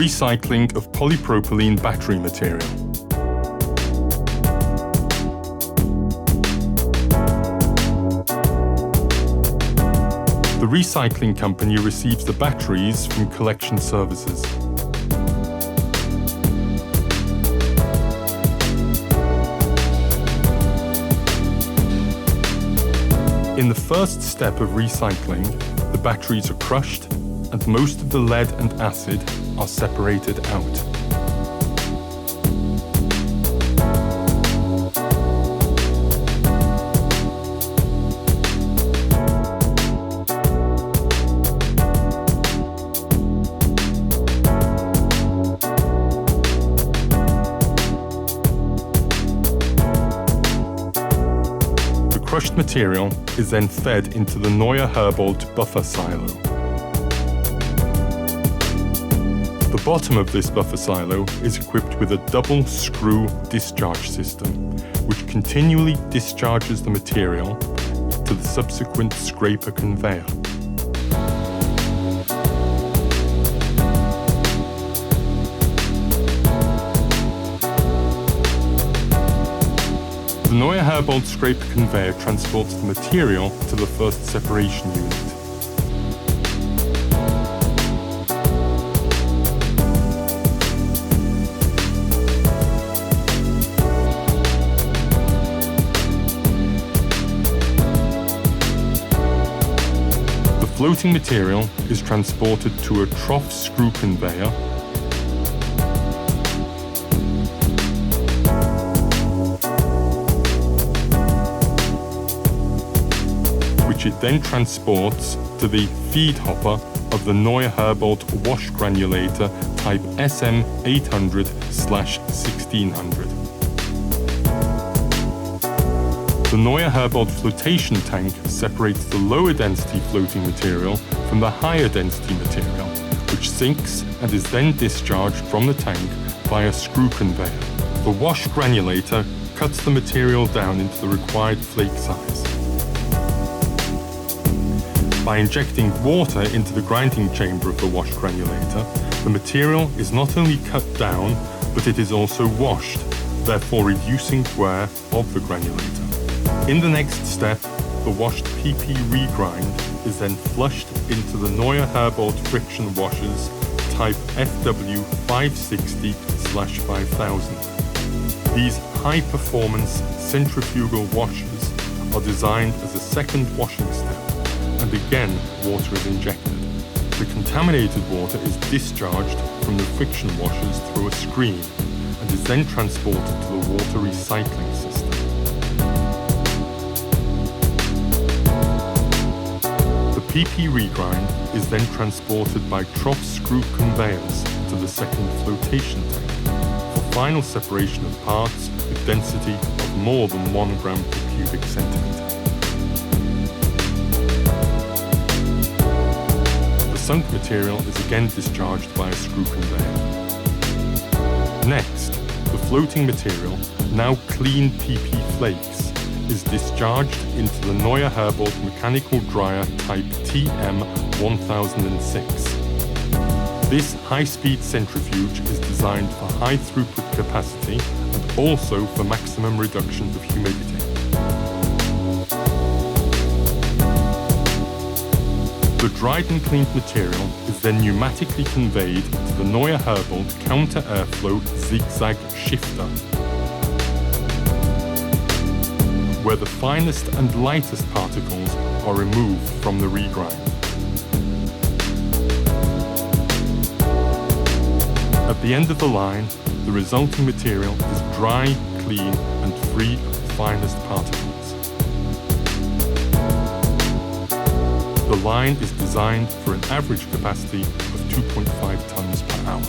recycling of polypropylene battery material. The recycling company receives the batteries from collection services. In the first step of recycling, the batteries are crushed and most of the lead and acid are separated out. The crushed material is then fed into the Neuer-Herbold buffer silo. The bottom of this buffer silo is equipped with a double screw discharge system, which continually discharges the material to the subsequent scraper conveyor. The Neuer-Herbold scraper conveyor transports the material to the first separation unit. The floating material is transported to a trough screw conveyor which it then transports to the feed hopper of the Neuer-Herbold wash granulator type SM800/1600. The Neuer-Herbold flotation tank separates the lower density floating material from the higher density material, which sinks and is then discharged from the tank via screw conveyor. The wash granulator cuts the material down into the required flake size. By injecting water into the grinding chamber of the wash granulator, the material is not only cut down, but it is also washed, therefore reducing wear of the granulator. In the next step, the washed PP regrind is then flushed into the Neuer-Herbold friction washers type FW560/5000. These high-performance centrifugal washers are designed as a second washing step, and again water is injected. The contaminated water is discharged from the friction washers through a screen and is then transported to the water recycling system. The PP regrind is then transported by trough screw conveyors to the second flotation tank for final separation of parts with density of more than 1 gram per cubic centimeter. Sunk material is again discharged by a screw conveyor. Next, the floating material, now clean PP flakes, is discharged into the Neuer-Herbold mechanical dryer type TM1006. This high-speed centrifuge is designed for high throughput capacity and also for maximum reduction of humidity. The dried and cleaned material is then pneumatically conveyed to the Neuer-Herbold counter-airflow Zig Zag shifter, where the finest and lightest particles are removed from the regrind. At the end of the line, the resulting material is dry, clean, and free of the finest particles. The line is designed for an average capacity of 2.5 tons per hour.